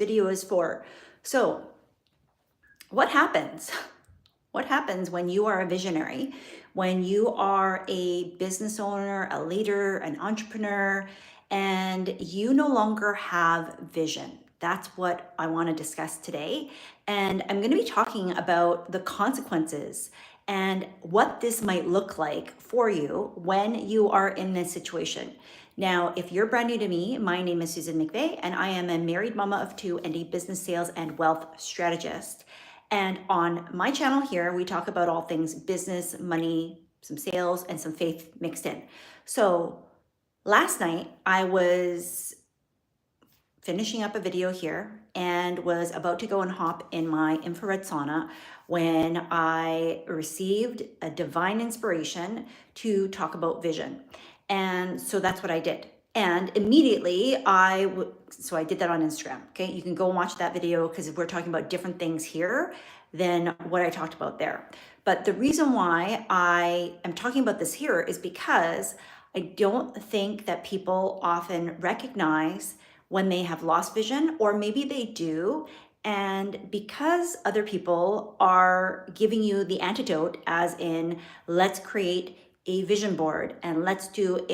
video is for. So what happens? What happens when you are a visionary, when you are a business owner, a leader, an entrepreneur, and you no longer have vision? That's what I want to discuss today. And I'm going to be talking about the consequences and what this might look like for you when you are in this situation. Now, if you're brand new to me, my name is Susan McVeigh, and I am a married mama of two and a business sales and wealth strategist. And on my channel here, we talk about all things business, money, some sales, and some faith mixed in. So last night I was finishing up a video here and was about to go and hop in my infrared sauna when I received a divine inspiration to talk about vision. And so that's what I did. And immediately so I did that on Instagram. Okay, you can go and watch that video because we're talking about different things here than what I talked about there. But the reason why I am talking about this here is because I don't think that people often recognize when they have lost vision, or maybe they do. And because other people are giving you the antidote, as in, let's create a vision board and let's do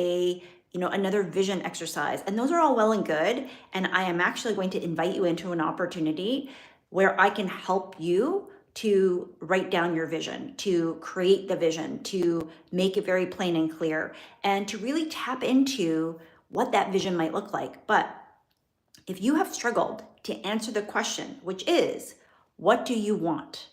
another vision exercise. And those are all well and good. And I am actually going to invite you into an opportunity where I can help you to write down your vision, to create the vision, to make it very plain and clear, and to really tap into what that vision might look like. But if you have struggled to answer the question, which is, what do you want?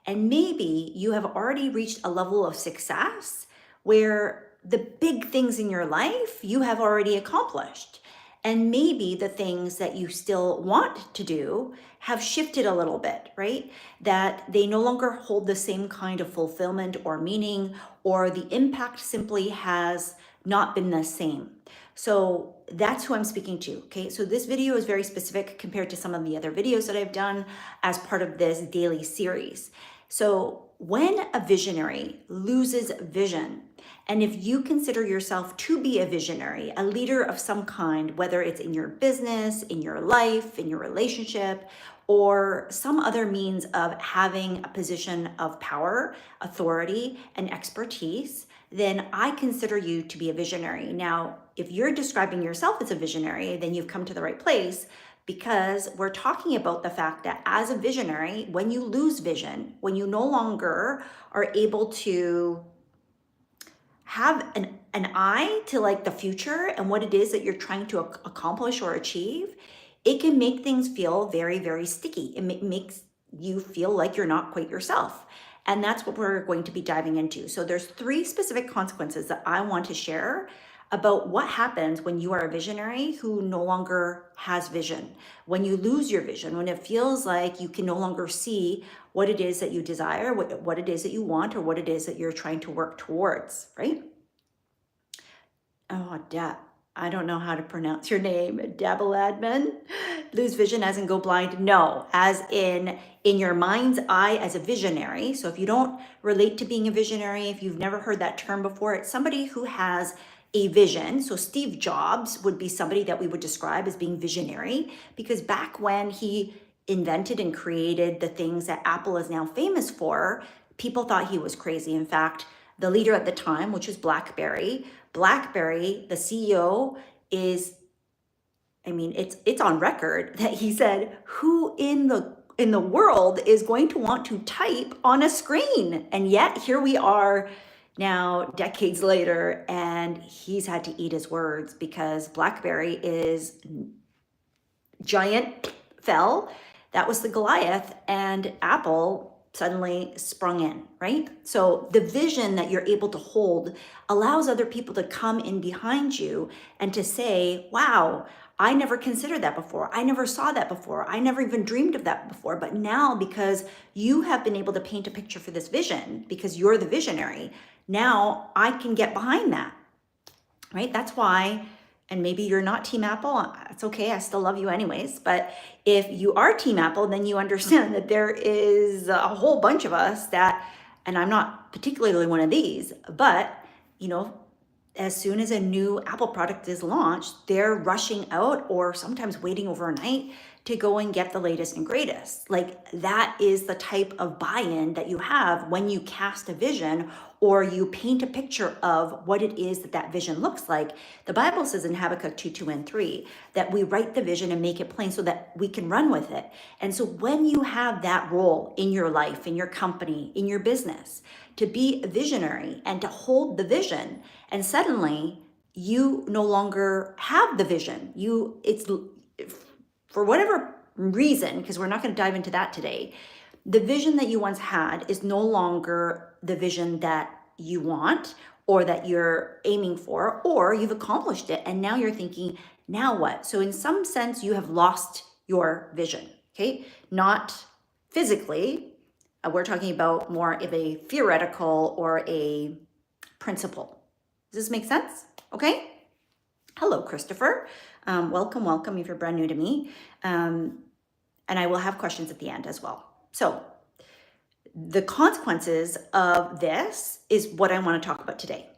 And maybe you have already reached a level of success where the big things in your life you have already accomplished. And maybe the things that you still want to do have shifted a little bit, right? That they no longer hold the same kind of fulfillment or meaning, or the impact simply has not been the same. So that's who I'm speaking to, okay? So this video is very specific compared to some of the other videos that I've done as part of this daily series. So when a visionary loses vision, and if you consider yourself to be a visionary, a leader of some kind, whether it's in your business, in your life, in your relationship, or some other means of having a position of power, authority, and expertise, then I consider you to be a visionary. Now, if you're describing yourself as a visionary, then you've come to the right place, because we're talking about the fact that as a visionary, when you lose vision, when you no longer are able to have an eye to like the future and what it is that you're trying to accomplish or achieve, it can make things feel very, very sticky. It makes you feel like you're not quite yourself. And that's what we're going to be diving into. So there's 3 specific consequences that I want to share about what happens when you are a visionary who no longer has vision, when you lose your vision, when it feels like you can no longer see what it is that you desire, what it is that you want, or what it is that you're trying to work towards, right? Oh, I don't know how to pronounce your name. Dabaladman. Lose vision as in go blind? No, as in your mind's eye as a visionary. So if you don't relate to being a visionary, if you've never heard that term before, it's somebody who has a vision. So Steve Jobs would be somebody that we would describe as being visionary, because back when he invented and created the things that Apple is now famous for, people thought he was crazy. In fact, the leader at the time, which was BlackBerry, the CEO is, it's on record that he said, who in the world is going to want to type on a screen? And yet here we are now, decades later, and he's had to eat his words, because BlackBerry is giant fell. That was the Goliath, and Apple suddenly sprung in, right? So the vision that you're able to hold allows other people to come in behind you and to say, wow, I never considered that before. I never saw that before. I never even dreamed of that before. But now, because you have been able to paint a picture for this vision, because you're the visionary, now I can get behind that, right? That's why, and maybe you're not Team Apple, it's okay, I still love you anyways. But if you are Team Apple, then you understand that there is a whole bunch of us that, and I'm not particularly one of these, but as soon as a new Apple product is launched, they're rushing out, or sometimes waiting overnight to go and get the latest and greatest. Like that is the type of buy-in that you have when you cast a vision or you paint a picture of what it is that that vision looks like. The Bible says in Habakkuk 2, 2 and 3 that we write the vision and make it plain so that we can run with it. And so when you have that role in your life, in your company, in your business, to be a visionary and to hold the vision, and suddenly you no longer have the vision. It's for whatever reason, because we're not going to dive into that today, the vision that you once had is no longer the vision that you want or that you're aiming for, or you've accomplished it and now you're thinking, now what? So in some sense, you have lost your vision, okay? Not physically. We're talking about more of a theoretical or a principle. Does this make sense? Okay. Hello, Christopher. Welcome if you're brand new to me. And I will have questions at the end as well. So the consequences of this is what I want to talk about today.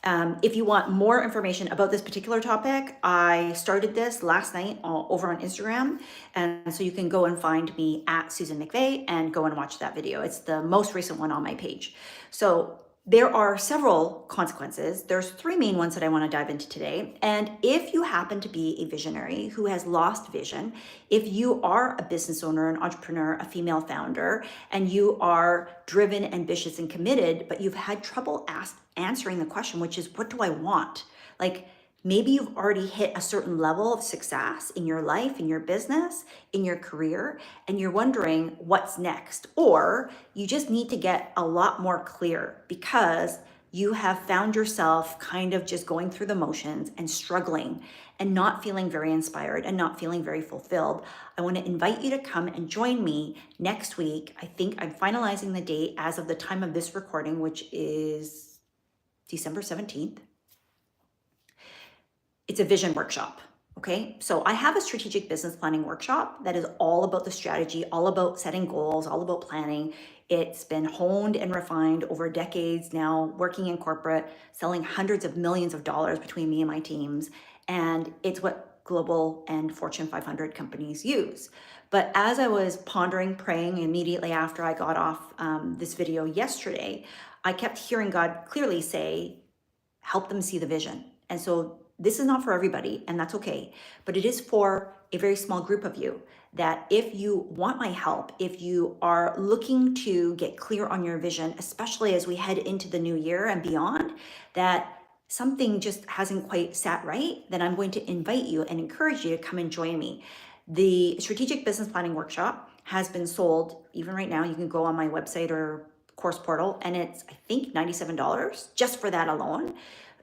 If you want more information about this particular topic, I started this last night over on Instagram. And so you can go and find me at Susan McVeigh and go and watch that video. It's the most recent one on my page. So there are several consequences. There's three main ones that I want to dive into today. And if you happen to be a visionary who has lost vision, if you are a business owner, an entrepreneur, a female founder, and you are driven, ambitious, and committed, but you've had trouble answering the question, which is, what do I want? Like, maybe you've already hit a certain level of success in your life, in your business, in your career, and you're wondering what's next. Or you just need to get a lot more clear because you have found yourself kind of just going through the motions and struggling and not feeling very inspired and not feeling very fulfilled. I want to invite you to come and join me next week. I think I'm finalizing the date as of the time of this recording, which is December 17th. It's a vision workshop, okay? So I have a strategic business planning workshop that is all about the strategy, all about setting goals, all about planning. It's been honed and refined over decades now, working in corporate, selling hundreds of millions of dollars between me and my teams. And it's what global and Fortune 500 companies use. But as I was pondering, praying immediately after I got off this video yesterday, I kept hearing God clearly say, help them see the vision. And so this is not for everybody, and that's okay, but it is for a very small group of you that if you want my help, if you are looking to get clear on your vision, especially as we head into the new year and beyond, that something just hasn't quite sat right, then I'm going to invite you and encourage you to come and join me. The Strategic Business Planning Workshop has been sold, even right now, you can go on my website or course portal, and it's, I think, $97 just for that alone.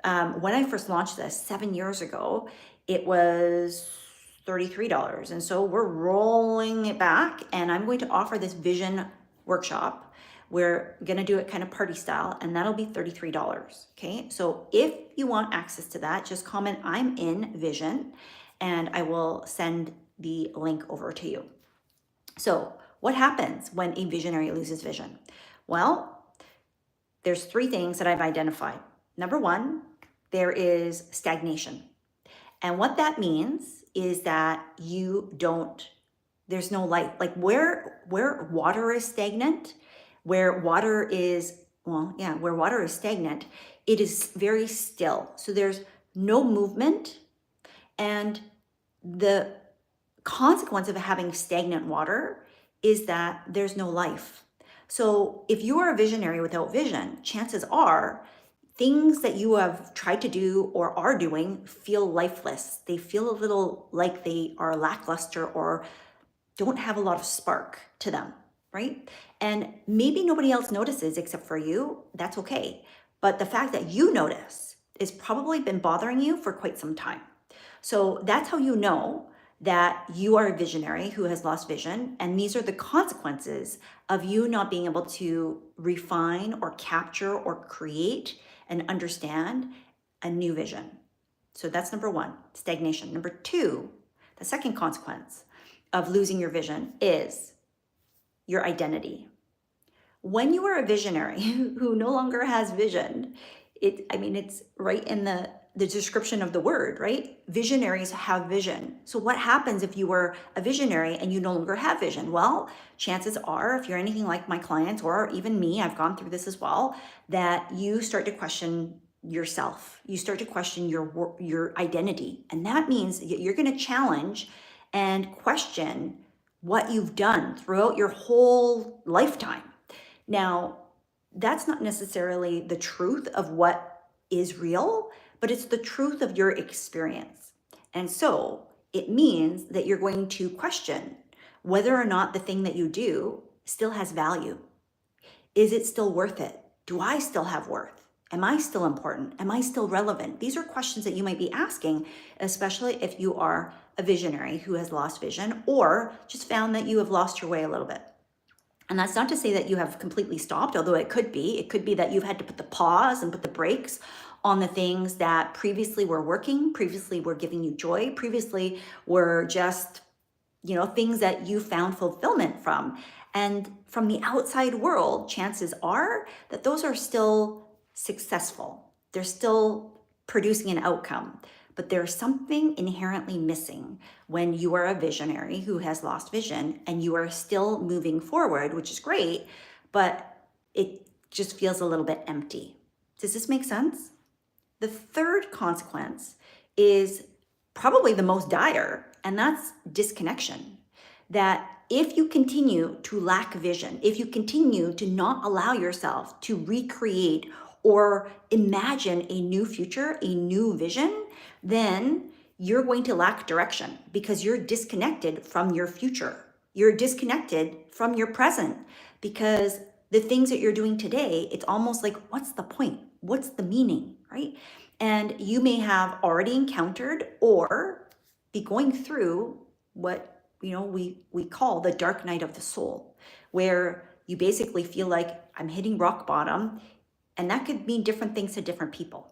When I first launched this 7 years ago, it was $33. And so we're rolling it back, and I'm going to offer this vision workshop. We're going to do it kind of party style, and that'll be $33. Okay. So if you want access to that, just comment, I'm in vision, and I will send the link over to you. So what happens when a visionary loses vision? Well, there's three things that I've identified. Number one, there is stagnation. And what that means is that there's no light. Like where water is stagnant, where water is stagnant, it is very still. So there's no movement, and the consequence of having stagnant water is that there's no life. So if you are a visionary without vision, chances are things that you have tried to do or are doing feel lifeless. They feel a little like they are lackluster or don't have a lot of spark to them, right? And maybe nobody else notices except for you. That's okay. But the fact that you notice has probably been bothering you for quite some time. So that's how you know that you are a visionary who has lost vision. And these are the consequences of you not being able to refine or capture or create and understand a new vision. So that's number one, stagnation. Number two, the second consequence of losing your vision is your identity. When you are a visionary who no longer has vision, it's right in the the description of the word, right? Visionaries have vision. So what happens if you were a visionary and you no longer have vision? Well, chances are, if you're anything like my clients or even me, I've gone through this as well, that you start to question yourself. You start to question your identity. And that means you're going to challenge and question what you've done throughout your whole lifetime. Now, that's not necessarily the truth of what is real, but it's the truth of your experience. And so it means that you're going to question whether or not the thing that you do still has value. Is it still worth it? Do I still have worth? Am I still important? Am I still relevant? These are questions that you might be asking, especially if you are a visionary who has lost vision or just found that you have lost your way a little bit. And that's not to say that you have completely stopped, although it could be. It could be that you've had to put the pause and put the brakes on the things that previously were working, previously were giving you joy, previously were just, things that you found fulfillment from. And from the outside world, chances are that those are still successful. They're still producing an outcome. But there's something inherently missing when you are a visionary who has lost vision and you are still moving forward, which is great, but it just feels a little bit empty. Does this make sense? The third consequence is probably the most dire, and that's disconnection. That if you continue to lack vision, if you continue to not allow yourself to recreate or imagine a new future, a new vision, then you're going to lack direction because you're disconnected from your future. You're disconnected from your present because the things that you're doing today, it's almost like, what's the point? What's the meaning, right? And you may have already encountered or be going through what we call the dark night of the soul, where you basically feel like I'm hitting rock bottom, and that could mean different things to different people.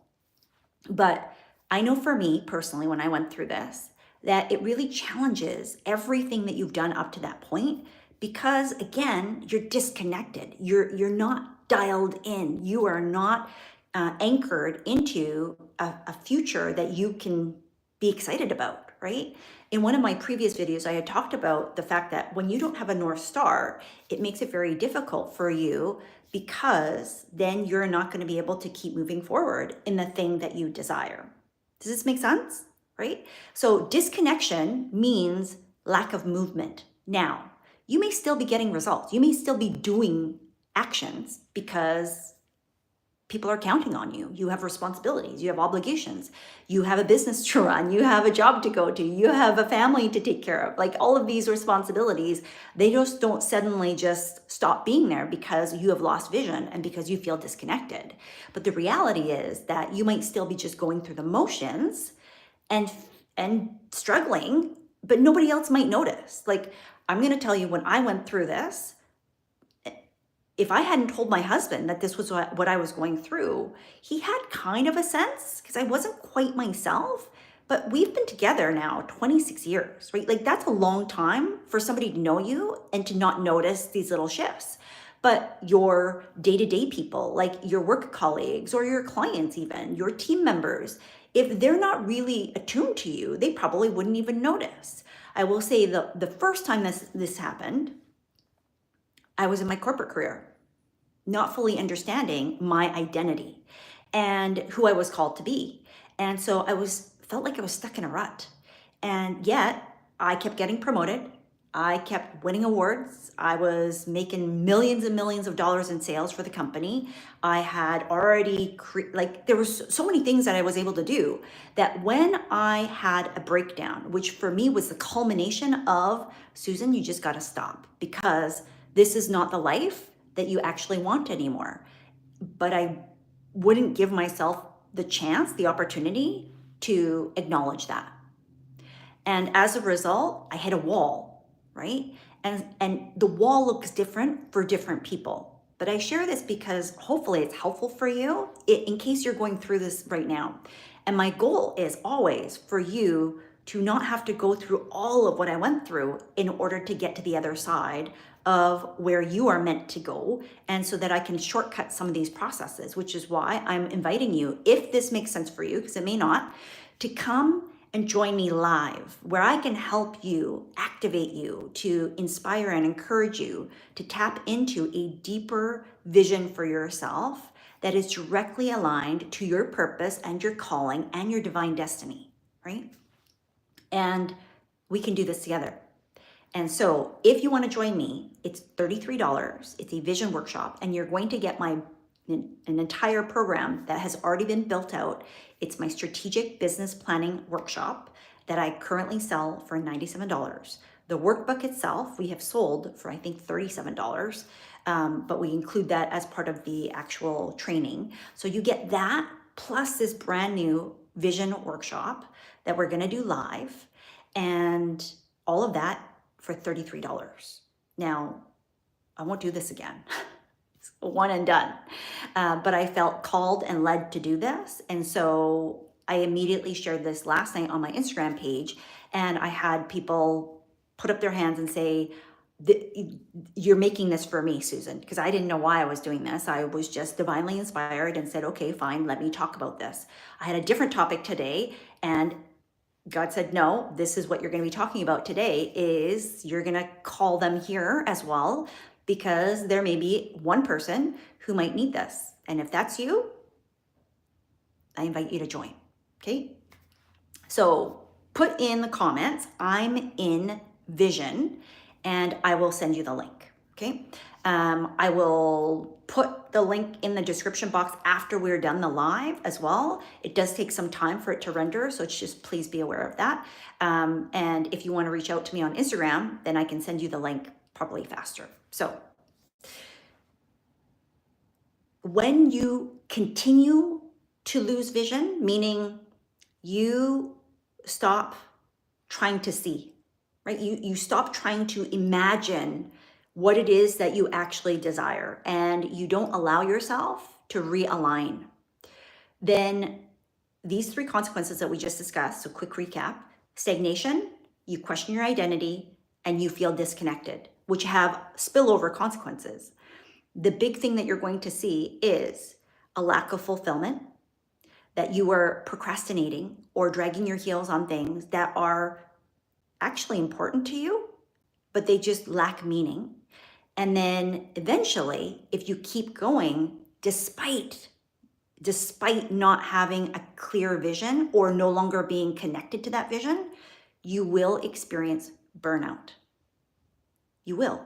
But I know for me personally, when I went through this, that it really challenges everything that you've done up to that point, because again, you're disconnected. You're not dialed in. You are not anchored into a future that you can be excited about, right? In one of my previous videos, I had talked about the fact that when you don't have a North Star, it makes it very difficult for you because then you're not going to be able to keep moving forward in the thing that you desire. Does this make sense? Right? So disconnection means lack of movement. Now, you may still be getting results. You may still be doing actions because people are counting on you. You have responsibilities, you have obligations, you have a business to run, you have a job to go to, you have a family to take care of. Like all of these responsibilities, they just don't suddenly just stop being there because you have lost vision and because you feel disconnected. But the reality is that you might still be just going through the motions and struggling, but nobody else might notice. Like I'm going to tell you, when I went through this, if I hadn't told my husband that this was what I was going through, he had kind of a sense because I wasn't quite myself, but we've been together now 26 years, right? Like that's a long time for somebody to know you and to not notice these little shifts. But your day-to-day people, like your work colleagues or your clients even, your team members, if they're not really attuned to you, they probably wouldn't even notice. I will say the first time this happened, I was in my corporate career, not fully understanding my identity and who I was called to be. And so felt like I was stuck in a rut. And yet I kept getting promoted. I kept winning awards. I was making millions and millions of dollars in sales for the company. I had already, there was so many things that I was able to do that when I had a breakdown, which for me was the culmination of, Susan, you just got to stop because this is not the life that you actually want anymore. But I wouldn't give myself the chance, the opportunity to acknowledge that. And as a result, I hit a wall, right? And the wall looks different for different people. But I share this because hopefully it's helpful for you in case you're going through this right now. And my goal is always for you to not have to go through all of what I went through in order to get to the other side of where you are meant to go, and so that I can shortcut some of these processes, which is why I'm inviting you, if this makes sense for you, because it may not, to come and join me live, where I can help you, activate you, to inspire and encourage you to tap into a deeper vision for yourself that is directly aligned to your purpose and your calling and your divine destiny, right? And we can do this together. And so if you want to join me, it's $33. It's a vision workshop, and you're going to get an entire program that has already been built out. It's my strategic business planning workshop that I currently sell for $97. The workbook itself, we have sold for, I think, $37, but we include that as part of the actual training. So you get that plus this brand new vision workshop that we're going to do live, and all of that for $33. Now, I won't do this again. It's one and done. But I felt called and led to do this. And so I immediately shared this last night on my Instagram page, and I had people put up their hands and say, you're making this for me, Susan, because I didn't know why I was doing this. I was just divinely inspired and said, okay, fine, let me talk about this. I had a different topic today, and God said, no, this is what you're going to be talking about today. Is you're going to call them here as well, because there may be one person who might need this. And if that's you, I invite you to join. Okay. So put in the comments, I'm in vision, and I will send you the link. Okay. I will put the link in the description box after we're done the live as well. It does take some time for it to render, so it's just, please be aware of that. And if you want to reach out to me on Instagram, then I can send you the link probably faster. So when you continue to lose vision, meaning you stop trying to see, right? You stop trying to imagine what it is that you actually desire, and you don't allow yourself to realign, then these three consequences that we just discussed, so quick recap: stagnation, you question your identity, and you feel disconnected, which have spillover consequences. The big thing that you're going to see is a lack of fulfillment, that you are procrastinating or dragging your heels on things that are actually important to you, but they just lack meaning. And then eventually, if you keep going, despite not having a clear vision or no longer being connected to that vision, you will experience burnout. You will.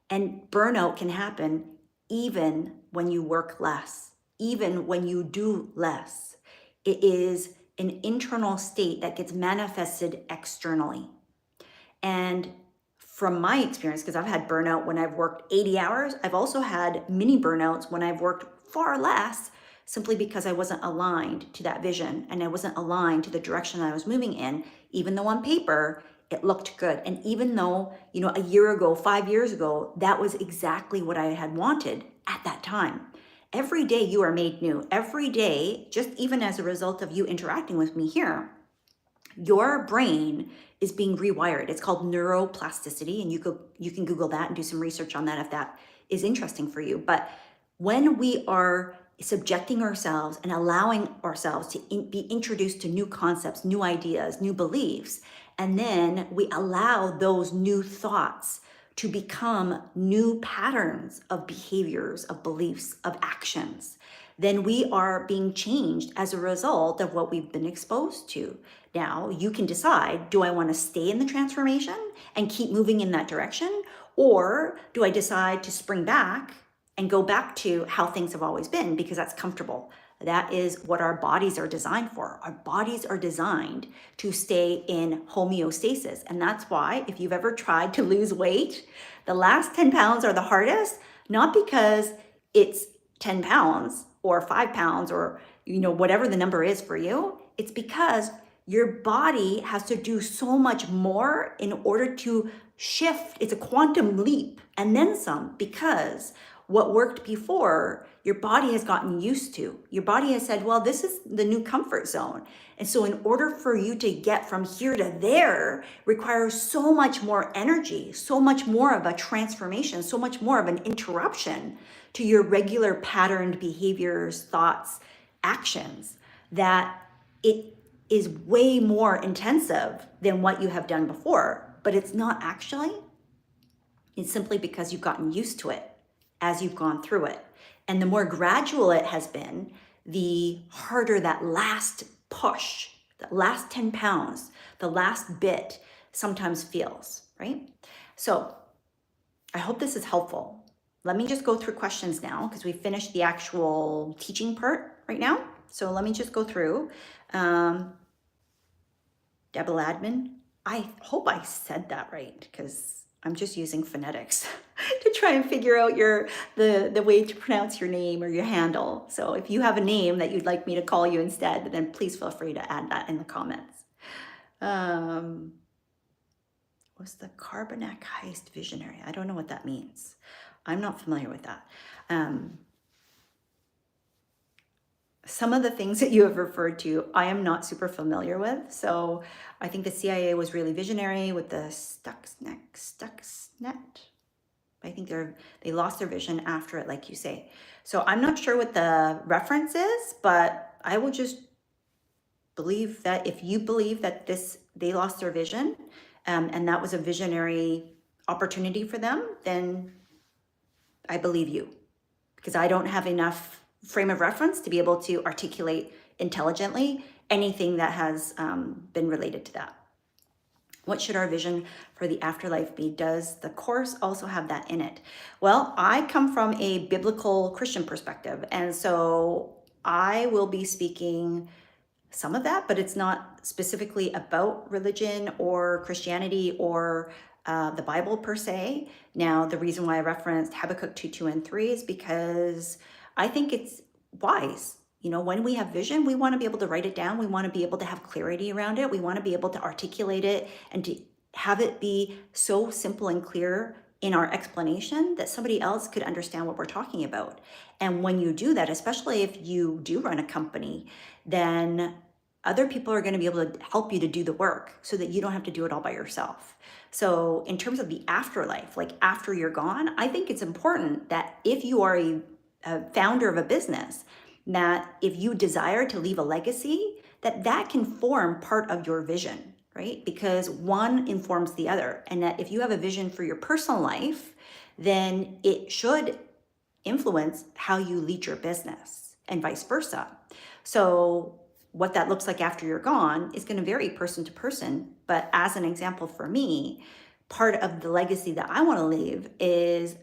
And burnout can happen even when you work less, even when you do less. It is an internal state that gets manifested externally. And from my experience, because I've had burnout when I've worked 80 hours, I've also had mini burnouts when I've worked far less, simply because I wasn't aligned to that vision and I wasn't aligned to the direction I was moving in, even though on paper it looked good. And even though, a year ago, 5 years ago, that was exactly what I had wanted at that time. Every day you are made new. Every day, just even as a result of you interacting with me here, your brain is being rewired. It's called neuroplasticity, and you can Google that and do some research on that if that is interesting for you. But when we are subjecting ourselves and allowing ourselves to be introduced to new concepts, new ideas, new beliefs, and then we allow those new thoughts to become new patterns of behaviors, of beliefs, of actions, then we are being changed as a result of what we've been exposed to. Now, you can decide, do I want to stay in the transformation and keep moving in that direction? Or do I decide to spring back and go back to how things have always been, because that's comfortable? That is what our bodies are designed for. Our bodies are designed to stay in homeostasis. And that's why if you've ever tried to lose weight, the last 10 pounds are the hardest, not because it's 10 pounds or 5 pounds or whatever the number is for you. It's because your body has to do so much more in order to shift. It's a quantum leap and then some, because What worked before, your body has gotten used to. Your body has said, well, this is the new comfort zone. And so in order for you to get from here to there requires so much more energy, so much more of a transformation, so much more of an interruption to your regular patterned behaviors, thoughts, actions, that it is way more intensive than what you have done before. But it's not actually. It's simply because you've gotten used to it as you've gone through it. And the more gradual it has been, the harder that last push, that last 10 pounds, the last bit sometimes feels, right? So I hope this is helpful. Let me just go through questions now because we finished the actual teaching part right now. So let me just go through. Double admin. I hope I said that right because I'm just using phonetics to try and figure out the way to pronounce your name or your handle. So if you have a name that you'd like me to call you instead, then please feel free to add that in the comments. Was the Carbonac heist visionary? I don't know what that means. I'm not familiar with that. Some of the things that you have referred to, I am not super familiar with. So I think the CIA was really visionary with the Stuxnet. I think they lost their vision after it, like you say. So I'm not sure what the reference is, but I will just believe that if you believe that they lost their vision, and that was a visionary opportunity for them, then I believe you, because I don't have enough frame of reference to be able to articulate intelligently anything that has been related to that. What should our vision for the afterlife be? Does the course also have that in it? Well, I come from a biblical Christian perspective, and so I will be speaking some of that, but it's not specifically about religion or Christianity or the Bible per se. Now, the reason why I referenced Habakkuk 2, and 3 is because I think it's wise. You know, when we have vision, we want to be able to write it down. We want to be able to have clarity around it. We want to be able to articulate it and to have it be so simple and clear in our explanation that somebody else could understand what we're talking about. And when you do that, especially if you do run a company, then other people are going to be able to help you to do the work so that you don't have to do it all by yourself. So in terms of the afterlife, like after you're gone, I think it's important that if you are a founder of a business, that if you desire to leave a legacy, that can form part of your vision, right? Because one informs the other. And that if you have a vision for your personal life, then it should influence how you lead your business and vice versa. So what that looks like after you're gone is going to vary person to person. But as an example for me, part of the legacy that I want to leave is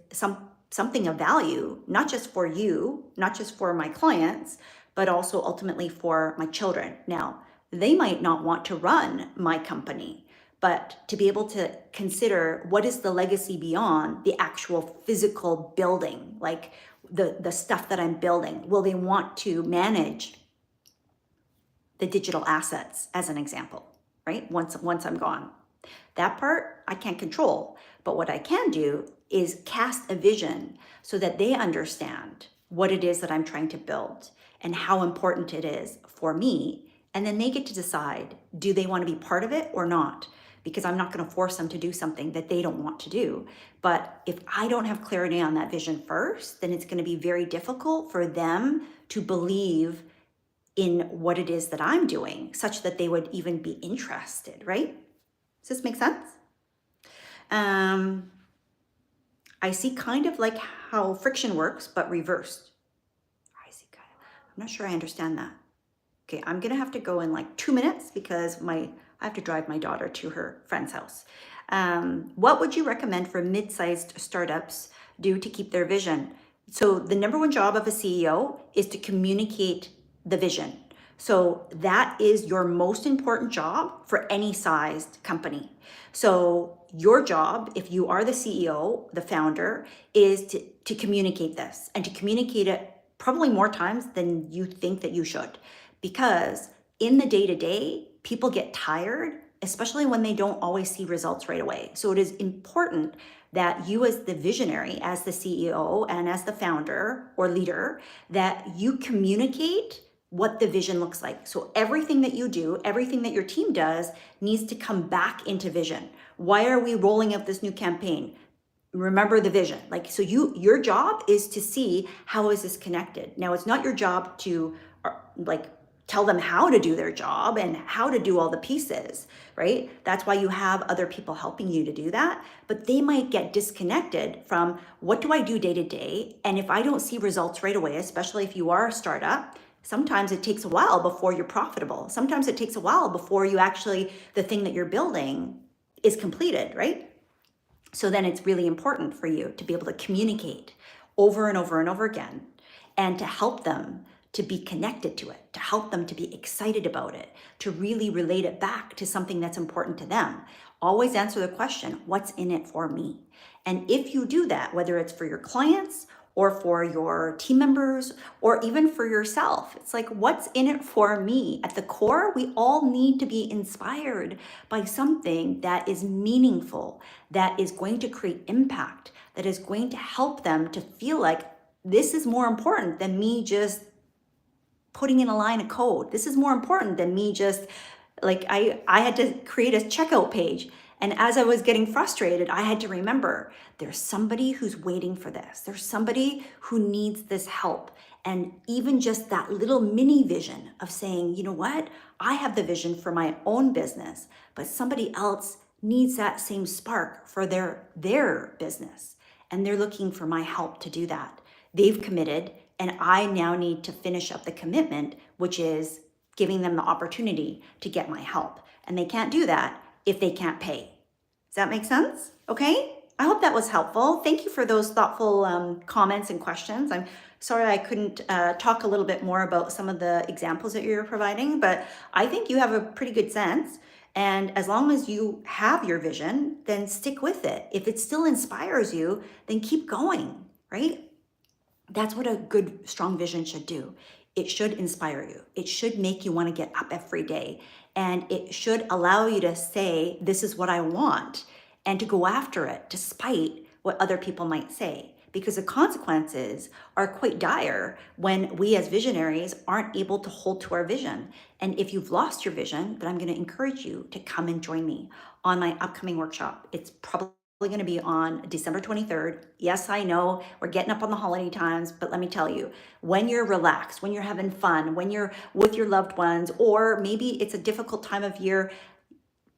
something of value, not just for you, not just for my clients, but also ultimately for my children. Now, they might not want to run my company, but to be able to consider what is the legacy beyond the actual physical building, like the stuff that I'm building. Will they want to manage the digital assets, as an example, right? Once I'm gone. That part I can't control, but what I can do is cast a vision so that they understand what it is that I'm trying to build and how important it is for me. And then they get to decide, do they want to be part of it or not? Because I'm not going to force them to do something that they don't want to do. But if I don't have clarity on that vision first, then it's going to be very difficult for them to believe in what it is that I'm doing, such that they would even be interested, right? Does this make sense? I see kind of like how friction works, but reversed. I see kind of, I'm not sure I understand that. Okay, I'm gonna have to go in like 2 minutes because I have to drive my daughter to her friend's house. What would you recommend for mid-sized startups do to keep their vision? So the number one job of a CEO is to communicate the vision. So that is your most important job for any sized company. So your job, if you are the CEO, the founder, is to communicate this and to communicate it probably more times than you think that you should. Because in the day-to-day, people get tired especially when they don't always see results right away. So it is important that you, as the visionary, as the CEO and as the founder or leader, that you communicate what the vision looks like. So everything that you do, everything that your team does needs to come back into vision. Why are we rolling out this new campaign? Remember the vision. Like, so your job is to see, how is this connected? Now, it's not your job to like tell them how to do their job and how to do all the pieces, right? That's why you have other people helping you to do that. But they might get disconnected from, what do I do day to day? And if I don't see results right away, especially if you are a startup, sometimes it takes a while before you're profitable. Sometimes it takes a while before you actually, the thing that you're building is completed, right? So then it's really important for you to be able to communicate over and over and over again, and to help them to be connected to it, to help them to be excited about it, to really relate it back to something that's important to them. Always answer the question, what's in it for me? And if you do that, whether it's for your clients or for your team members or even for yourself, it's like, what's in it for me? At the core, we all need to be inspired by something that is meaningful, that is going to create impact, that is going to help them to feel like this is more important than me just putting in a line of code. This is more important than me just, like, I had to create a checkout page. And as I was getting frustrated, I had to remember, there's somebody who's waiting for this. There's somebody who needs this help. And even just that little mini vision of saying, you know what? I have the vision for my own business, but somebody else needs that same spark for their business. And they're looking for my help to do that. They've committed, and I now need to finish up the commitment, which is giving them the opportunity to get my help. And they can't do that if they can't pay. Does that make sense? Okay. I hope that was helpful. Thank you for those thoughtful comments and questions. I'm sorry I couldn't talk a little bit more about some of the examples that you're providing, but I think you have a pretty good sense. And as long as you have your vision, then stick with it. If it still inspires you, then keep going, right? That's what a good, strong vision should do. It should inspire you. It should make you want to get up every day. And it should allow you to say, this is what I want, and to go after it despite what other people might say. Because the consequences are quite dire when we as visionaries aren't able to hold to our vision. And if you've lost your vision, then I'm going to encourage you to come and join me on my upcoming workshop. It's probably going to be on December 23rd. Yes, I know we're getting up on the holiday times, but let me tell you, when you're relaxed, when you're having fun, when you're with your loved ones, or maybe it's a difficult time of year,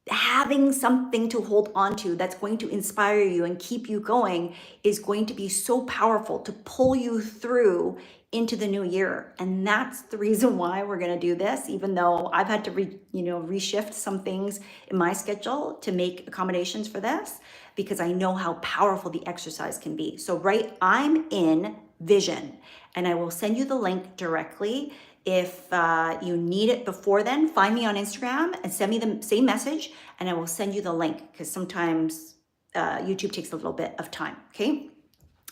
having something to hold on to that's going to inspire you and keep you going is going to be so powerful to pull you through into the new year. And that's the reason why we're going to do this, even though I've had to reshift some things in my schedule to make accommodations for this, because I know how powerful the exercise can be. So I'm in vision, and I will send you the link directly. If you need it before then, find me on Instagram and send me the same message, and I will send you the link, because sometimes YouTube takes a little bit of time, okay?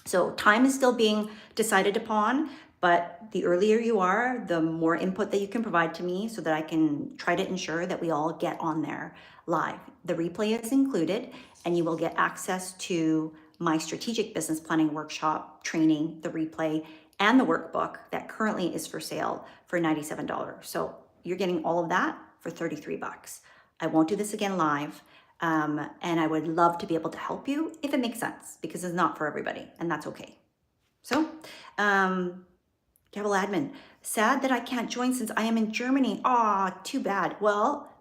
So time is still being decided upon, but the earlier you are, the more input that you can provide to me so that I can try to ensure that we all get on there live. The replay is included, and you will get access to my strategic business planning workshop training, the replay, and the workbook that currently is for sale for $97. So you're getting all of that for $33. I won't do this again live. And I would love to be able to help you if it makes sense, because it's not for everybody, and that's okay. So, Gavel admin, sad that I can't join since I am in Germany. Too bad. Well,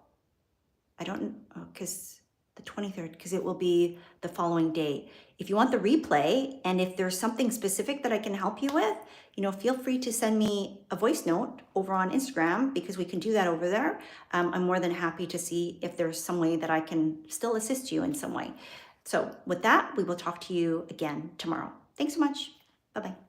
I don't, because the 23rd, because it will be the following day. If you want the replay, and if there's something specific that I can help you with, feel free to send me a voice note over on Instagram, because we can do that over there. I'm more than happy to see if there's some way that I can still assist you in some way. So with that, we will talk to you again tomorrow. Thanks so much. Bye-bye.